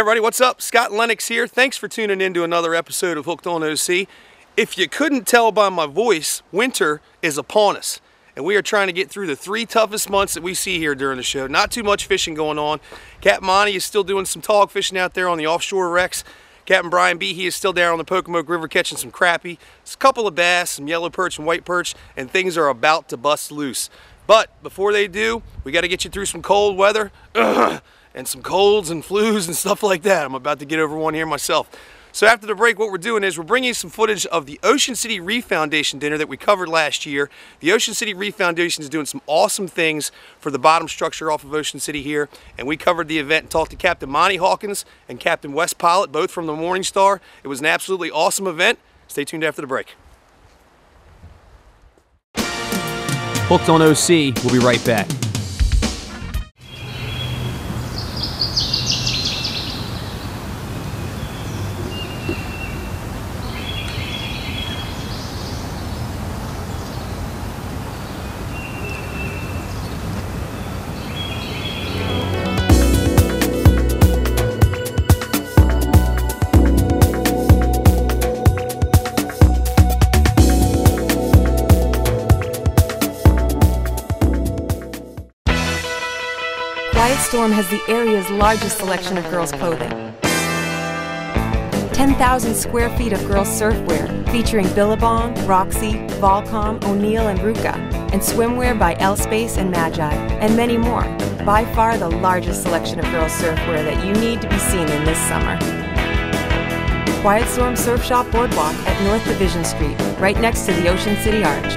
Everybody, what's up? Scott Lenox here. Thanks for tuning in to another episode of Hooked on OC. If you couldn't tell by my voice, winter is upon us, and we are trying to get through the 3 toughest months that we see here during the show. Not too much fishing going on. Captain Monty is still doing some tog fishing out there on the offshore wrecks. Captain Brian B, he is still down on the Pocomoke River catching some crappie. There's a couple of bass, some yellow perch and white perch, and things are about to bust loose. But before they do, we got to get you through some cold weather. And some colds and flus and stuff like that. I'm about to get over one here myself. So after the break, what we're doing is we're bringing you some footage of the Ocean City Reef Foundation dinner that we covered last year. The Ocean City Reef Foundation is doing some awesome things for the bottom structure off of Ocean City here. And we covered the event and talked to Captain Monty Hawkins and Captain Wes Pilot, both from the Morning Star. It was an absolutely awesome event. Stay tuned after the break. Hooked on OC, we'll be right back. Storm has the area's largest selection of girls' clothing. 10,000 square feet of girls' surfwear featuring Billabong, Roxy, Volcom, O'Neill, and Ruka, and swimwear by L-Space and Magi, and many more. By far the largest selection of girls' surfwear that you need to be seen in this summer. Quiet Storm Surf Shop Boardwalk at North Division Street, right next to the Ocean City Arch.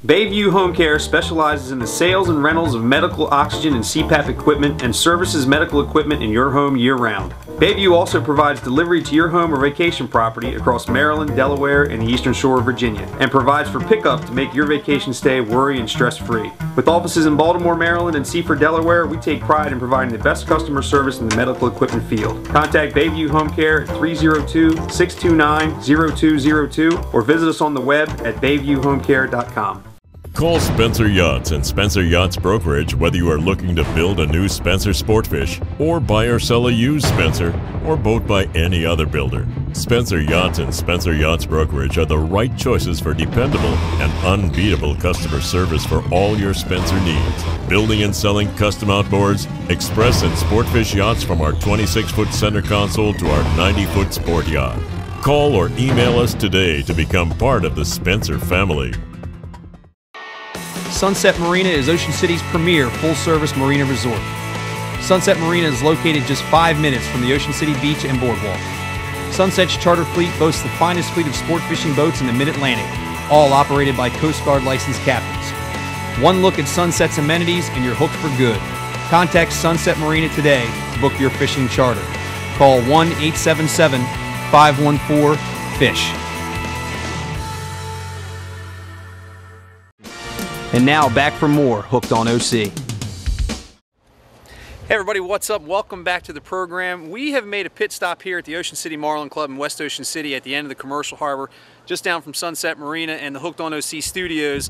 Bayview Home Care specializes in the sales and rentals of medical oxygen and CPAP equipment and services medical equipment in your home year-round. Bayview also provides delivery to your home or vacation property across Maryland, Delaware, and the Eastern Shore of Virginia, and provides for pickup to make your vacation stay worry and stress-free. With offices in Baltimore, Maryland, and Seaford, Delaware, we take pride in providing the best customer service in the medical equipment field. Contact Bayview Home Care at 302-629-0202 or visit us on the web at bayviewhomecare.com. Call Spencer Yachts and Spencer Yachts Brokerage whether you are looking to build a new Spencer Sportfish or buy or sell a used Spencer or boat by any other builder. Spencer Yachts and Spencer Yachts Brokerage are the right choices for dependable and unbeatable customer service for all your Spencer needs. Building and selling custom outboards, express and sportfish yachts from our 26-foot center console to our 90-foot sport yacht. Call or email us today to become part of the Spencer family. Sunset Marina is Ocean City's premier full-service marina resort. Sunset Marina is located just 5 minutes from the Ocean City Beach and Boardwalk. Sunset's charter fleet boasts the finest fleet of sport fishing boats in the Mid-Atlantic, all operated by Coast Guard licensed captains. One look at Sunset's amenities and you're hooked for good. Contact Sunset Marina today to book your fishing charter. Call 1-877-514-FISH. And now back for more Hooked on OC. Hey everybody, what's up? Welcome back to the program. We have made a pit stop here at the Ocean City Marlin Club in West Ocean City at the end of the commercial harbor, just down from Sunset Marina and the Hooked on OC studios.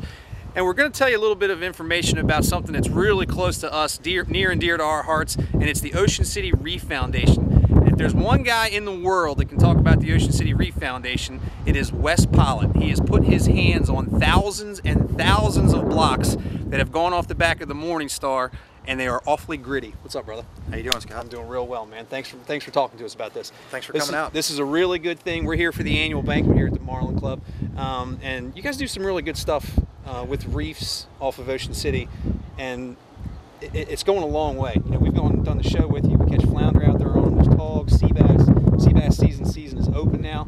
And we're going to tell you a little bit of information about something that's really close to us, near and dear to our hearts, and it's the Ocean City Reef Foundation. If there's one guy in the world that can talk about the Ocean City Reef Foundation, it is Wes Pilot. He has put his hands on thousands and thousands of blocks that have gone off the back of the Morning Star, and they are awfully gritty. What's up, brother? How you doing, Scott? I'm doing real well, man. Thanks for talking to us about this. Thanks for coming out. This is a really good thing. We're here for the annual banquet here at the Marlin Club, and you guys do some really good stuff with reefs off of Ocean City, and it's going a long way. You know, we've done the show with you. We catch flounder out there on those togs, sea bass. Sea bass season is open now.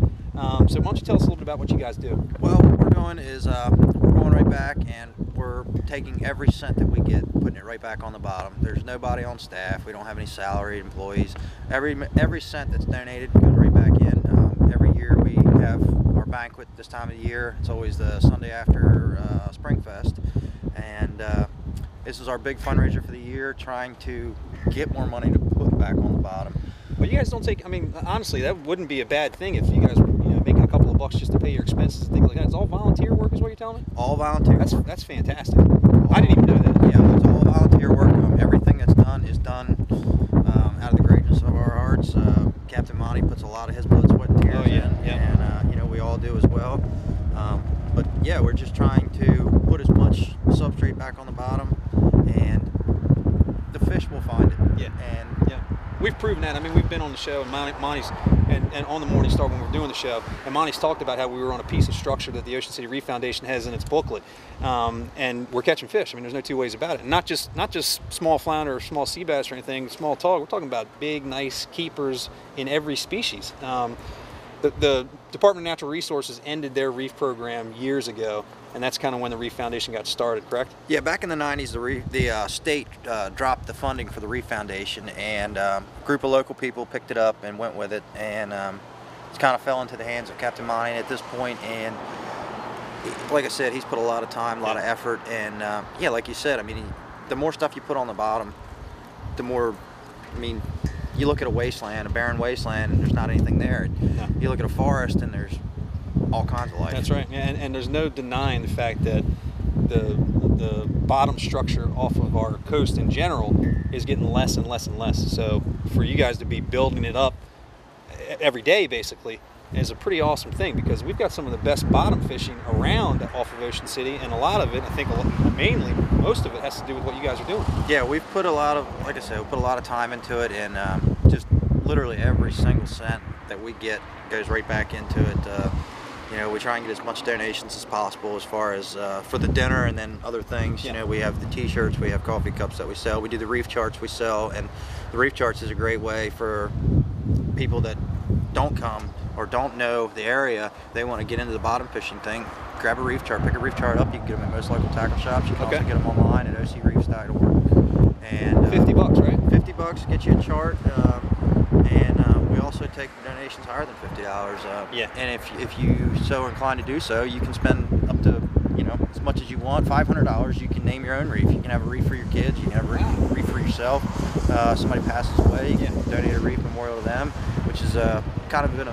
So why don't you tell us a little bit about what you guys do? Well, what we're doing is we're going right back and we're taking every cent that we get, putting it right back on the bottom. There's nobody on staff. We don't have any salaried employees. Every cent that's donated goes right back in. Every year we have our banquet this time of the year. It's always the Sunday after Springfest, and this is our big fundraiser for the year, trying to get more money to put back on the bottom. But you guys don't take, I mean, honestly, that wouldn't be a bad thing if you guys were, making a couple of bucks just to pay your expenses and things like that. It's all volunteer work is what you're telling me? All volunteer. That's fantastic. I didn't even know that. Yeah, it's all volunteer work. Everything that's done is done out of the greatness of our hearts. Captain Monty puts a lot of his blood, sweat, and tears in, and you know, we all do as well. But yeah, we're just trying to put as much substrate back on the bottom, and the fish will find it. We've proven that. I mean, we've been on the show, and Monty's and on the Morning Star when we were doing the show, and Monty's talked about how we were on a piece of structure that the Ocean City Reef Foundation has in its booklet, and we're catching fish. I mean, there's no two ways about it. And not just small flounder or small sea bass or anything, small tog. We're talking about big, nice keepers in every species. The Department of Natural Resources ended their reef program years ago, and that's kind of when the Reef Foundation got started, correct? Yeah, back in the 90s, the state dropped the funding for the Reef Foundation, and a group of local people picked it up and went with it, and it's kind of fell into the hands of Captain Monty at this point. And like I said, he's put a lot of time, a lot of effort, and yeah, like you said, I mean, the more stuff you put on the bottom, the more, I mean, you look at a wasteland, a barren wasteland, and there's not anything there. No. You look at a forest, and there's all kinds of life. That's right, and there's no denying the fact that the bottom structure off of our coast in general is getting less and less and less. So for you guys to be building it up every day, basically, is a pretty awesome thing, because we've got some of the best bottom fishing around off of Ocean City, and a lot of it, I think mainly, most of it has to do with what you guys are doing. Yeah, we've put a lot of, like I said, we put a lot of time into it, and just literally every single cent that we get goes right back into it. You know, we try and get as much donations as possible as far as for the dinner and then other things. You know, we have the t-shirts, we have coffee cups that we sell, we do the reef charts we sell, and the reef charts is a great way for people that don't come or don't know the area, they want to get into the bottom fishing thing, grab a reef chart, pick a reef chart up. You can get them at most local tackle shops. You can also get them online at ocreefs.org. And $50, right? $50 get you a chart, and we also take donations higher than $50. And if you so inclined to do so, you can spend up to, you know, as much as you want. $500, you can name your own reef. You can have a reef for your kids. You can have a reef for yourself. Somebody passes away, you can donate a reef memorial to them, which is kind of been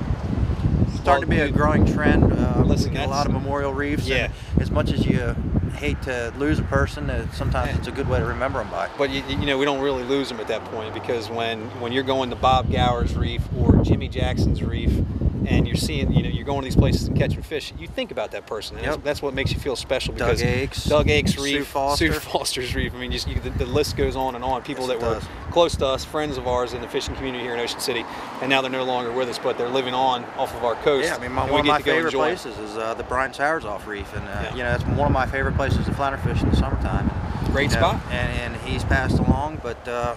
starting to be a growing trend. Listen, a lot of memorial reefs. And as much as you hate to lose a person, sometimes it's a good way to remember them by. But you know, we don't really lose them at that point, because when you're going to Bob Gower's reef or Jimmy Jackson's reef, and you're seeing, you know, you're going to these places and catching fish, you think about that person, and that's what makes you feel special. Because Doug Ake's reef, Sue Foster's reef. I mean, the list goes on and on. People that were close to us, friends of ours in the fishing community here in Ocean City, and now they're no longer with us, but they're living on off of our coast. Yeah, I mean, one of my favorite places is the Brian Soursoff Reef, and you know, it's one of my favorite places to flounder fish in the summertime. Great spot. And he's passed along, but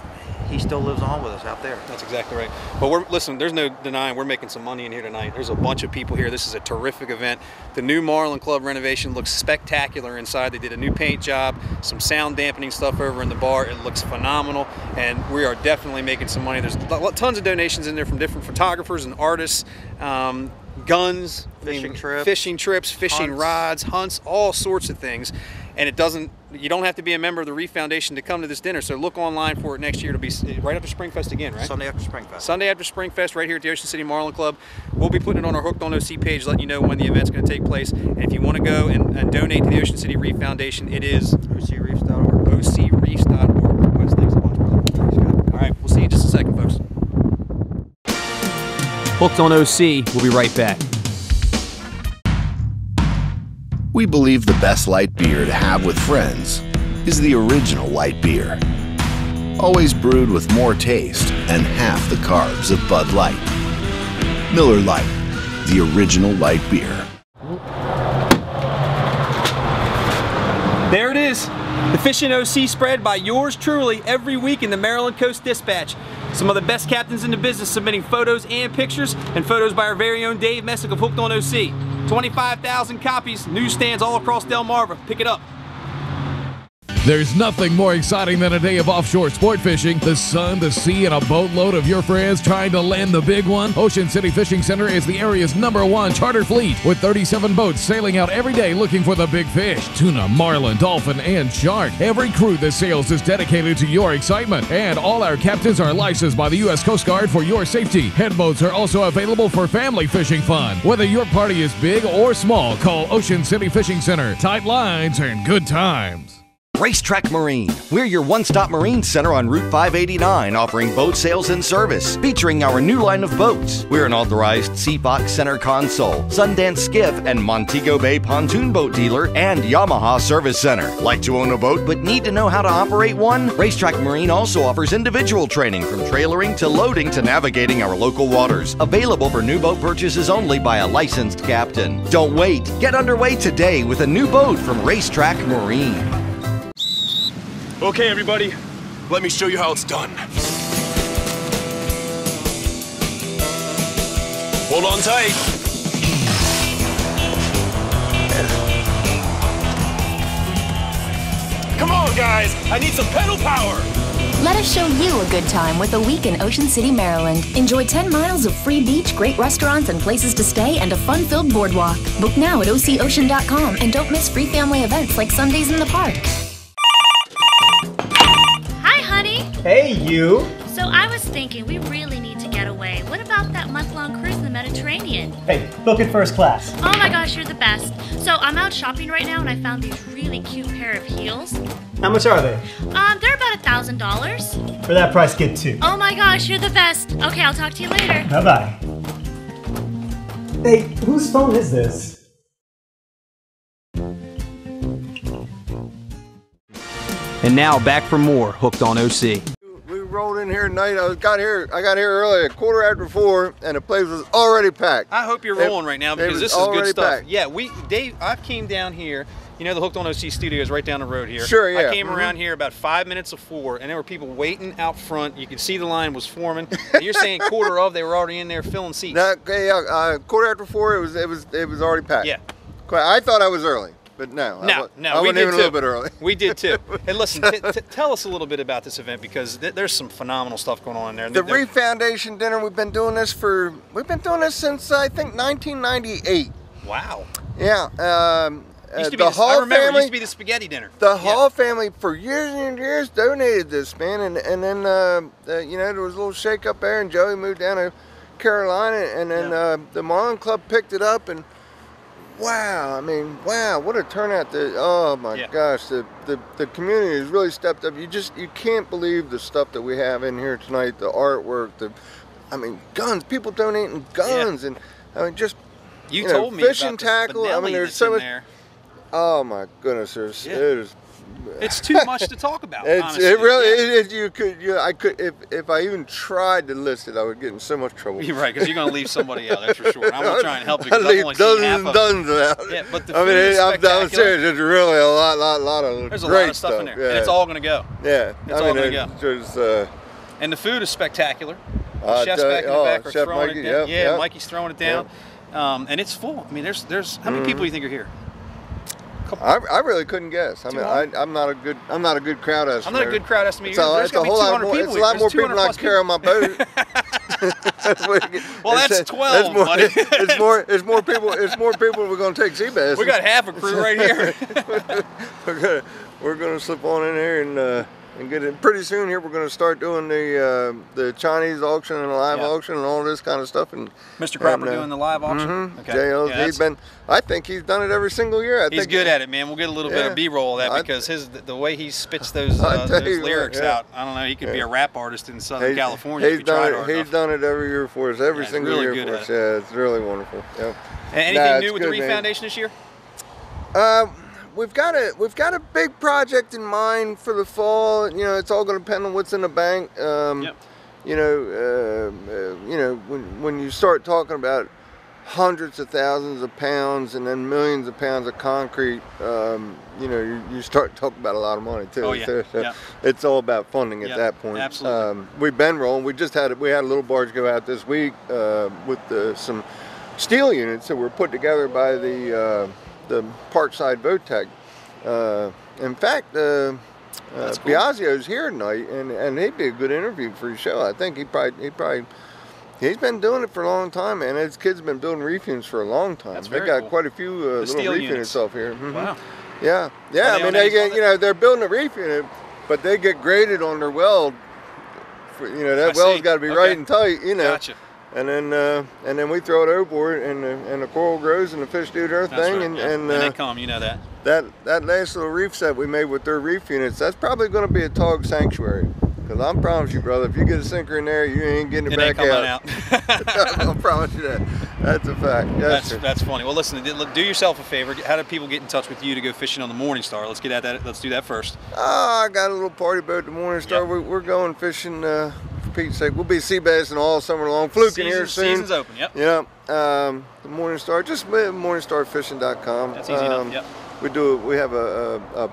he still lives on with us out there. That's exactly right. But listen, there's no denying we're making some money in here tonight. There's a bunch of people here. This is a terrific event. The new Marlin Club renovation looks spectacular inside. They did a new paint job, some sound dampening stuff over in the bar. It looks phenomenal, and we are definitely making some money. There's tons of donations in there from different photographers and artists, guns, fishing trips, fishing rods, hunts, all sorts of things. And you don't have to be a member of the Reef Foundation to come to this dinner, so look online for it next year. It'll be right after Springfest again, right? Sunday after Springfest. Sunday after Springfest, right here at the Ocean City Marlin Club. We'll be putting it on our Hooked on OC page, letting you know when the event's going to take place. And if you want to go and donate to the Ocean City Reef Foundation, it is ocreefs.org. ocreefs.org. Wes, thanks a bunch, brother. Thanks, Scott. All right, we'll see you in just a second, folks. Hooked on OC, we'll be right back. We believe the best light beer to have with friends is the original light beer. Always brewed with more taste and half the carbs of Bud Light. Miller Lite, the original light beer. There it is, the Fishing OC spread by yours truly every week in the Maryland Coast Dispatch. Some of the best captains in the business submitting photos and pictures, and photos by our very own Dave Messick of Hooked on OC. 25,000 copies, newsstands all across Delmarva. Pick it up. There's nothing more exciting than a day of offshore sport fishing. The sun, the sea, and a boatload of your friends trying to land the big one. Ocean City Fishing Center is the area's #1 charter fleet, with 37 boats sailing out every day looking for the big fish. Tuna, marlin, dolphin, and shark. Every crew that sails is dedicated to your excitement, and all our captains are licensed by the U.S. Coast Guard for your safety. Head boats are also available for family fishing fun. Whether your party is big or small, call Ocean City Fishing Center. Tight lines and good times. Racetrack Marine. We're your one-stop marine center on Route 589, offering boat sales and service, featuring our new line of boats. We're an authorized Sea Fox Center Console, Sundance Skiff, and Montego Bay Pontoon Boat Dealer, and Yamaha Service Center. Like to own a boat but need to know how to operate one? Racetrack Marine also offers individual training from trailering to loading to navigating our local waters. Available for new boat purchases only by a licensed captain. Don't wait. Get underway today with a new boat from Racetrack Marine. Okay, everybody, let me show you how it's done. Hold on tight. Come on, guys, I need some pedal power. Let us show you a good time with a week in Ocean City, Maryland. Enjoy 10 miles of free beach, great restaurants and places to stay, and a fun-filled boardwalk. Book now at OCOcean.com and don't miss free family events like Sundays in the park. Hi, honey. Hey, you. So I was thinking we really need to get away. What about that month-long cruise in the Mediterranean? Hey, book it first class. Oh my gosh, you're the best. So I'm out shopping right now and I found these really cute pair of heels. How much are they? They're about $1,000. For that price, get two. Oh my gosh, you're the best. Okay, I'll talk to you later. Bye-bye. Hey, whose phone is this? And now back for more Hooked on OC. We rolled in here tonight. I got here early at 4:15, and the place was already packed. I hope you're rolling right now because this is good stuff. Packed. Yeah, Dave, I came down here. You know the Hooked on OC studio is right down the road here. Sure, yeah. I came around here about 5 minutes of 4, and there were people waiting out front. You could see the line was forming. You're saying quarter of, they were already in there filling seats. No, yeah, 4:15, it was already packed. Yeah. I thought I was early, but no. I we wasn't did even too. a little bit early. We did too. Hey, listen, tell us a little bit about this event because there's some phenomenal stuff going on in there. The Reef Foundation dinner. We've been doing this since I think 1998. Wow. Yeah. Used to be I remember family, it used to be the spaghetti dinner. The Hall family for years and years donated this, man, and then you know, there was a little shake up there, and Joey moved down to Carolina, and then the Marlin Club picked it up, and wow, I mean, wow, what a turnout! Oh my gosh, the community has really stepped up. You can't believe the stuff that we have in here tonight, the artwork, I mean, guns, people donating guns, and I mean, just you told know, me fishing about tackle. I mean, there's so much. There. Oh my goodness, it's too much to talk about. Honestly. It really, I could, if I even tried to list it, I would get in so much trouble. You're right, because you're going to leave somebody out, that's for sure. And I'm going to try and help you. I leave dozens and dozens out. Yeah, but the food is I'm serious. There's really a lot of There's a great lot of stuff in there, and it's all going to go. Yeah, it's all going to go. And the food is spectacular. The chefs back in the back are throwing it down. Yeah, Mikey's throwing it down, and it's full. I mean, there's how many people do you think are here? I really couldn't guess. I mean, I'm not a good crowd estimator. I'm not a good crowd estimator. It's a whole lot more. It's a lot more people than I carry on my boat. Well, that's 12, buddy. It's more people. We're going to take sea bass. We got half a crew right here. we're gonna slip on in here and get it pretty soon. Here we're going to start doing the Chinese auction and the live auction and all this kind of stuff. And Mr. Cropper doing the live auction. Okay. JL's, I think he's done it every single year. He's good at it, man. We'll get a little bit of B-roll of that because the way he spits those lyrics out. I don't know. He could be a rap artist in Southern California. He's done it every year for us. Every single year for us. Yeah, it's really wonderful. Yep. Anything new with the Reef Foundation this year? We've got a big project in mind for the fall. You know, it's all going to depend on what's in the bank. You know, when you start talking about hundreds of thousands of pounds and then millions of pounds of concrete, you know, you start talking about a lot of money too. Oh, yeah. So it's all about funding at that point. Absolutely. We've been rolling. We had a little barge go out this week with some steel units that were put together by the Parkside Boat Tech. In fact, Biagio's here tonight, and he'd be a good interview for your show. I think he's been doing it for a long time, man. His kids have been building reef units for a long time. They got quite a few little reef units off here. Wow. Yeah. I mean, they get, they're building a reef unit, but they get graded on their weld. That weld's got to be right and tight, Gotcha. and then we throw it overboard, and the coral grows and the fish do their thing, right, and they come, you know that. That last little reef set we made with their reef units, that's probably going to be a tog sanctuary. Because I promise you, brother, if you get a sinker in there, you ain't getting it back out. I promise you that. That's a fact. That's funny. Well, listen, do yourself a favor. How do people get in touch with you to go fishing on the Morning Star? Let's get at that. Let's do that first. I got a little party boat, the Morning Star. Yep. We're going fishing, for Pete's sake. We'll be sea bassing all summer long. Fluking here soon. Season's open, yep. Yep. The Morning Star, just morningstarfishing.com. That's easy enough, yep. We have a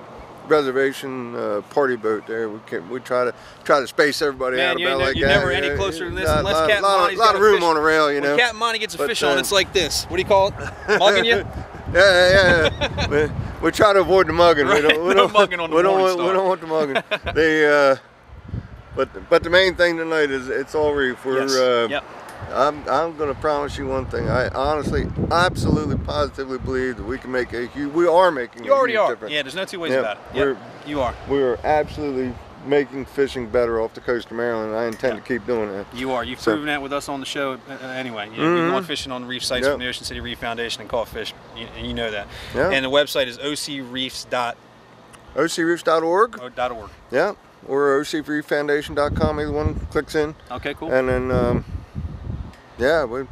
reservation party boat there. We try to space everybody out about like that. You're never any closer than this unless Captain Monty's got a lot of room on the rail, you know. When Captain Monty gets a fish on, it's like this. What do you call it? Mugging you? Yeah. We try to avoid the mugging. Right. No mugging on the Morning Star. We don't want the mugging. But the main thing tonight is it's all reef. Yep. I'm going to promise you one thing. I honestly, absolutely, positively believe that we can make a huge. We are making. You already are. Difference. Yeah, there's no two ways about it. Yep. You are. We are absolutely making fishing better off the coast of Maryland. I intend to keep doing that. You are. You've proven that with us on the show. Anyway, you're going fishing on reef sites from the Ocean City Reef Foundation and caught fish, and you know that. Yeah. And the website is ocreefs.org. .org. Yeah. Or ocreeffoundation.com. Either one clicks in. Okay, cool. And then. Yeah, we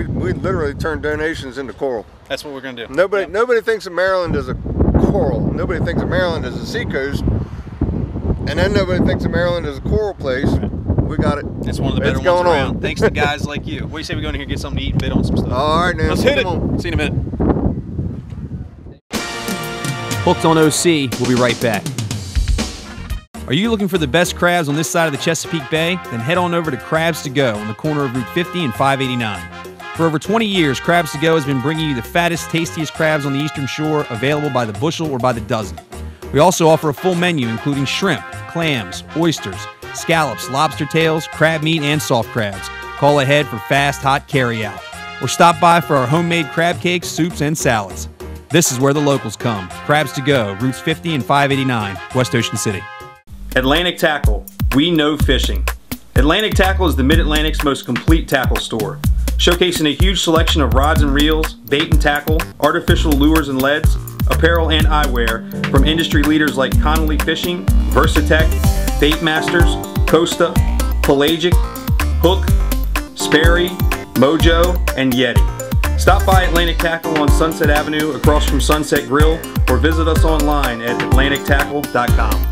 literally turn donations into coral. That's what we're going to do. Nobody thinks of Maryland as a coral. Nobody thinks of Maryland as a seacoast. And then nobody thinks of Maryland as a coral place. Right. We got it. It's one of the better ones around. Thanks to guys like you. What do you say we go in here and get something to eat and bid on some stuff? All right, now. Let's hit it. See you in a minute. Hooked on OC. We'll be right back. Are you looking for the best crabs on this side of the Chesapeake Bay? Then head on over to Crabs to Go on the corner of Route 50 and 589. For over 20 years, Crabs to Go has been bringing you the fattest, tastiest crabs on the Eastern Shore, available by the bushel or by the dozen. We also offer a full menu including shrimp, clams, oysters, scallops, lobster tails, crab meat, and soft crabs. Call ahead for fast, hot carry-out. Or stop by for our homemade crab cakes, soups, and salads. This is where the locals come. Crabs to Go, Routes 50 and 589, West Ocean City. Atlantic Tackle. We know fishing. Atlantic Tackle is the Mid-Atlantic's most complete tackle store, showcasing a huge selection of rods and reels, bait and tackle, artificial lures and leads, apparel and eyewear from industry leaders like Connolly Fishing, Versatech, Bait Masters, Costa, Pelagic, Hook, Sperry, Mojo, and Yeti. Stop by Atlantic Tackle on Sunset Avenue across from Sunset Grill, or visit us online at atlantictackle.com.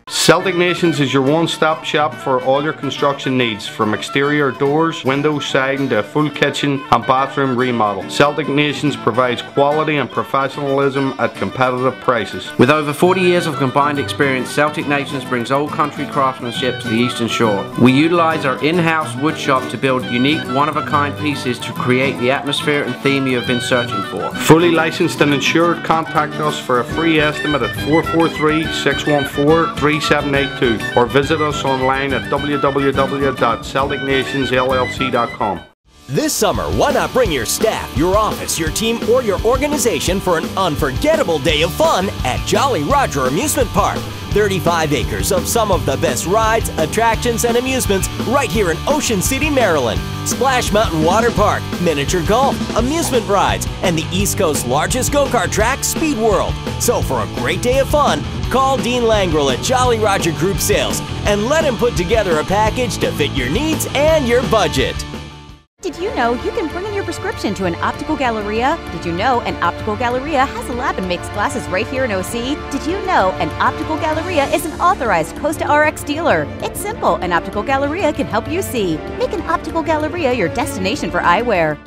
Celtic Nations is your one-stop shop for all your construction needs, from exterior doors, windows, siding to a full kitchen and bathroom remodel. Celtic Nations provides quality and professionalism at competitive prices. With over 40 years of combined experience, Celtic Nations brings old country craftsmanship to the Eastern Shore. We utilize our in-house wood shop to build unique, one-of-a-kind pieces to create the atmosphere and theme you have been searching for. Fully licensed and insured, contact us for a free estimate at 443-614-3782 or visit us online at www.celticnationsllc.com. This summer, why not bring your staff, your office, your team, or your organization for an unforgettable day of fun at Jolly Roger Amusement Park. 35 acres of some of the best rides, attractions, and amusements right here in Ocean City, Maryland. Splash Mountain Water Park, miniature golf, amusement rides, and the East Coast's largest go-kart track, Speed World. So for a great day of fun, call Dean Langrel at Jolly Roger Group Sales and let him put together a package to fit your needs and your budget. Did you know you can bring in your prescription to an optical galleria? Did you know an optical galleria has a lab and makes glasses right here in OC? Did you know an optical galleria is an authorized Costa RX dealer? It's simple. An optical galleria can help you see. Make an optical galleria your destination for eyewear.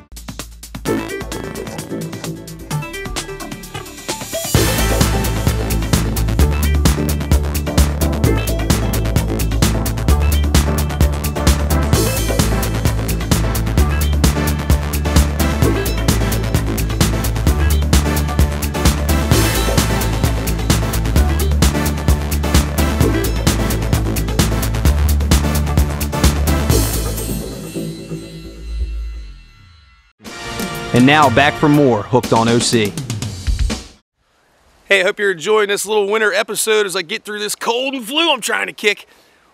And now back for more Hooked on OC. Hey, I hope you're enjoying this little winter episode as I get through this cold and flu I'm trying to kick.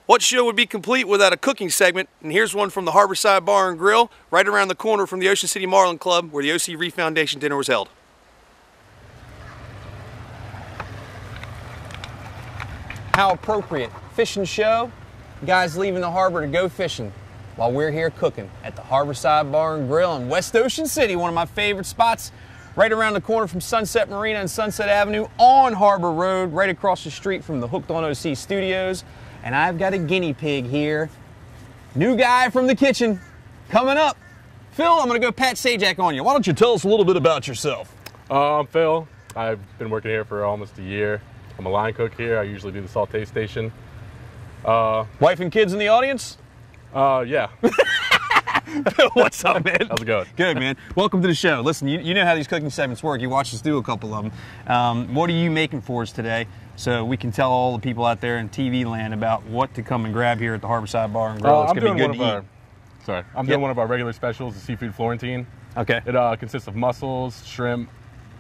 What show would be complete without a cooking segment? And here's one from the Harborside Bar and Grill, right around the corner from the Ocean City Marlin Club, where the OC Reef Foundation dinner was held. How appropriate. Fishing show, guys leaving the harbor to go fishing while we're here cooking at the Harborside Bar and Grill in West Ocean City, one of my favorite spots, right around the corner from Sunset Marina and Sunset Avenue on Harbor Road, right across the street from the Hooked on OC studios. And I've got a guinea pig here. New guy from the kitchen coming up. Phil, I'm gonna go Pat Sajak on you. Why don't you tell us a little bit about yourself? I'm Phil. I've been working here for almost a year. I'm a line cook here. I usually do the saute station. Wife and kids in the audience? Yeah. What's up, man? How's it going? Good, man. Welcome to the show. Listen, you know how these cooking segments work. You watched us do a couple of them. What are you making for us today, so we can tell all the people out there in TV land about what to come and grab here at the Harborside Bar and Grill? It's going to be good to eat. I'm doing one of our regular specials, the seafood Florentine. Okay. It consists of mussels, shrimp,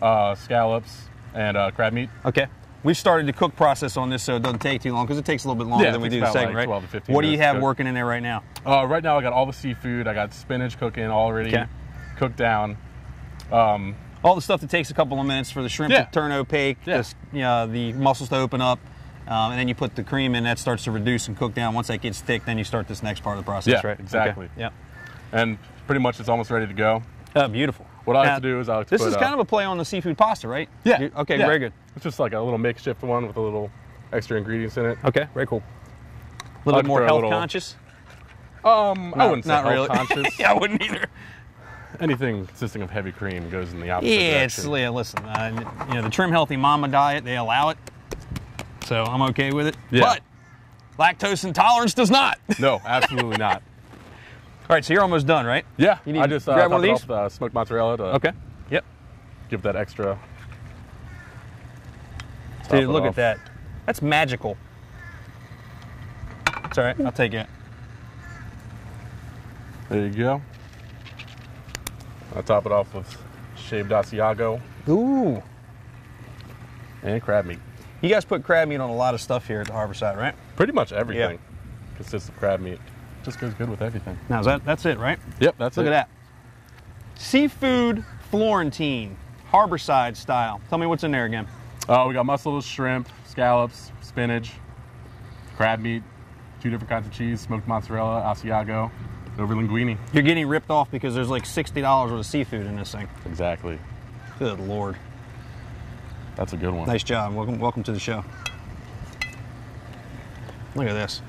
scallops, and crab meat. Okay. We've started the cook process on this, so it doesn't take too long, because it takes a little bit longer than we do the segment, right? 12 to 15 what do you have cook. working in there right now? Right now I got all the seafood. I got spinach cooking already cooked down. All the stuff that takes a couple of minutes for the shrimp to turn opaque, the mussels to open up, and then you put the cream in. That starts to reduce and cook down. Once that gets thick, then you start this next part of the process, right? Exactly. Okay. Yeah. And pretty much it's almost ready to go. Beautiful. What I like to do is I like to This put, is kind of a play on the seafood pasta, right? Yeah. Okay, very good. It's just like a little makeshift one with a little extra ingredients in it. Okay, very cool. A little bit more health conscious? I wouldn't say not health really. conscious. Yeah, I wouldn't either. Anything consisting of heavy cream goes in the opposite direction. Listen, the Trim Healthy Mama diet, they allow it, so I'm okay with it. Yeah. But lactose intolerance does not. No, absolutely not. All right, so you're almost done, right? Yeah, you need I just grab one of these? off the smoked mozzarella to give that extra. Dude, look at that. That's magical. It's all right, I'll take it. There you go. I'll top it off with shaved Asiago. Ooh. And crab meat. You guys put crab meat on a lot of stuff here at the Harborside, right? Pretty much everything consists of crab meat. Just goes good with everything. Now, that's it, right? Yep, that's Look it. Look at that. Seafood Florentine, Harborside style. Tell me what's in there again. We got mussels, shrimp, scallops, spinach, crab meat, 2 different kinds of cheese, smoked mozzarella, Asiago, over linguine. You're getting ripped off because there's like $60 worth of seafood in this thing. Exactly. Good Lord. That's a good one. Nice job. Welcome to the show. Look at this.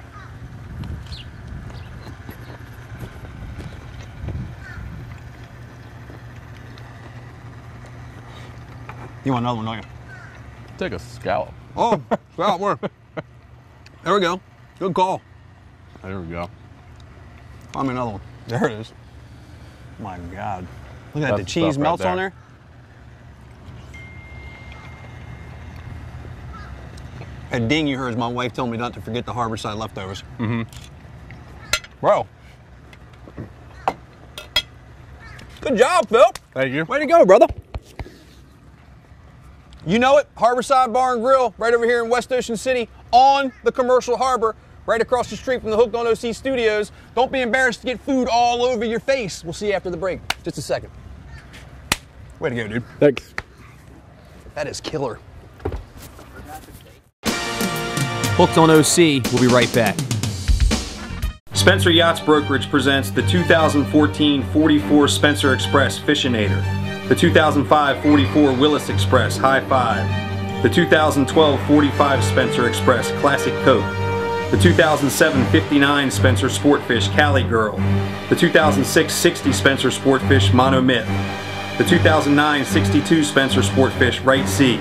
You want another one, don't you? Take a scallop. Oh, scallop, where? There we go. Good call. There we go. Find me another one. There it is. My God. Look at that. The cheese melts on there. That ding you heard is my wife telling me not to forget the Harborside leftovers. Mm-hmm. Bro. Good job, Phil. Thank you. Way to go, brother. You know it, Harborside Bar and Grill, right over here in West Ocean City, on the commercial harbor, right across the street from the Hooked on OC studios. Don't be embarrassed to get food all over your face. We'll see you after the break. Just a second. Way to go, dude. Thanks. That is killer. Hooked on OC, we'll be right back. Spencer Yachts Brokerage presents the 2014 44 Spencer Express Fishinator, the 2005 44 Willis Express High 5, the 2012 45 Spencer Express Classic Coke, the 2007 59 Spencer Sportfish Cali Girl, the 2006 60 Spencer Sportfish Mono Myth, the 2009 62 Spencer Sportfish Right Sea,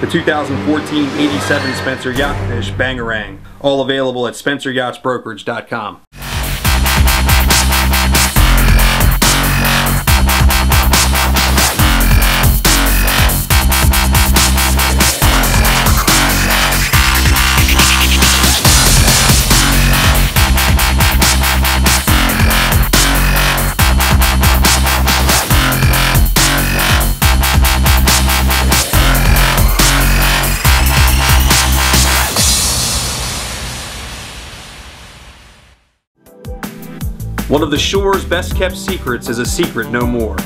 the 2014 87 Spencer Yachtfish Bangarang, all available at SpencerYachtsBrokerage.com. One of the shore's best kept secrets is a secret no more.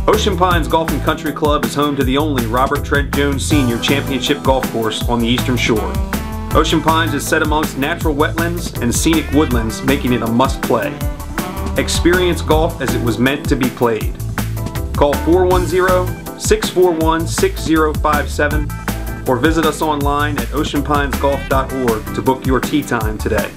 Ocean Pines Golf and Country Club is home to the only Robert Trent Jones Sr. Championship golf course on the Eastern Shore. Ocean Pines is set amongst natural wetlands and scenic woodlands, making it a must-play. Experience golf as it was meant to be played. Call 410-641-6057 or visit us online at oceanpinesgolf.org to book your tee time today.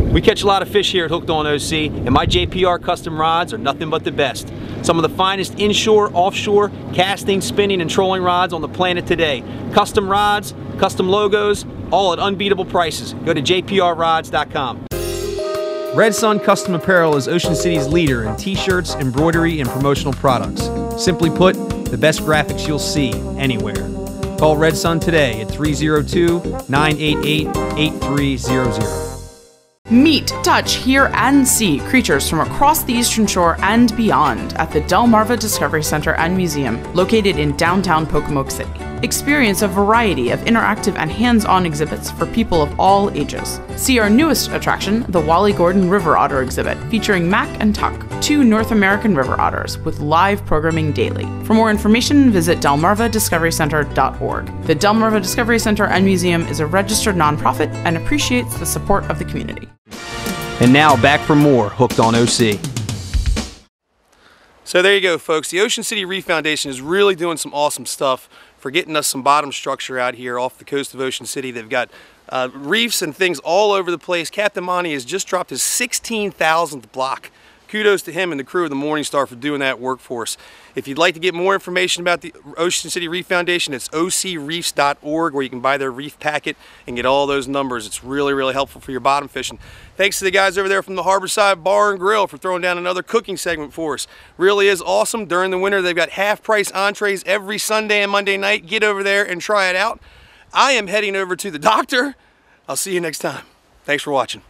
We catch a lot of fish here at Hooked on OC, and my JPR custom rods are nothing but the best. Some of the finest inshore, offshore, casting, spinning, and trolling rods on the planet today. Custom rods, custom logos, all at unbeatable prices. Go to jprrods.com. Red Sun Custom Apparel is Ocean City's leader in t-shirts, embroidery, and promotional products. Simply put, the best graphics you'll see anywhere. Call Red Sun today at 302-988-8300. Meet, touch, hear, and see creatures from across the Eastern Shore and beyond at the Delmarva Discovery Center and Museum, located in downtown Pocomoke City. Experience a variety of interactive and hands-on exhibits for people of all ages. See our newest attraction, the Wally Gordon River Otter exhibit, featuring Mac and Tuck, 2 North American river otters, with live programming daily. For more information, visit delmarvadiscoverycenter.org. The Delmarva Discovery Center and Museum is a registered nonprofit and appreciates the support of the community. And now back for more Hooked on OC. So there you go, folks. The Ocean City Reef Foundation is really doing some awesome stuff for getting us some bottom structure out here off the coast of Ocean City. They've got reefs and things all over the place. Captain Monty has just dropped his 16,000th block. Kudos to him and the crew of the Morning Star for doing that work for us. If you'd like to get more information about the Ocean City Reef Foundation, it's ocreefs.org, where you can buy their reef packet and get all those numbers. It's really, really helpful for your bottom fishing. Thanks to the guys over there from the Harborside Bar and Grill for throwing down another cooking segment for us. Really is awesome. During the winter, they've got half-price entrees every Sunday and Monday night. Get over there and try it out. I am heading over to the doctor. I'll see you next time. Thanks for watching.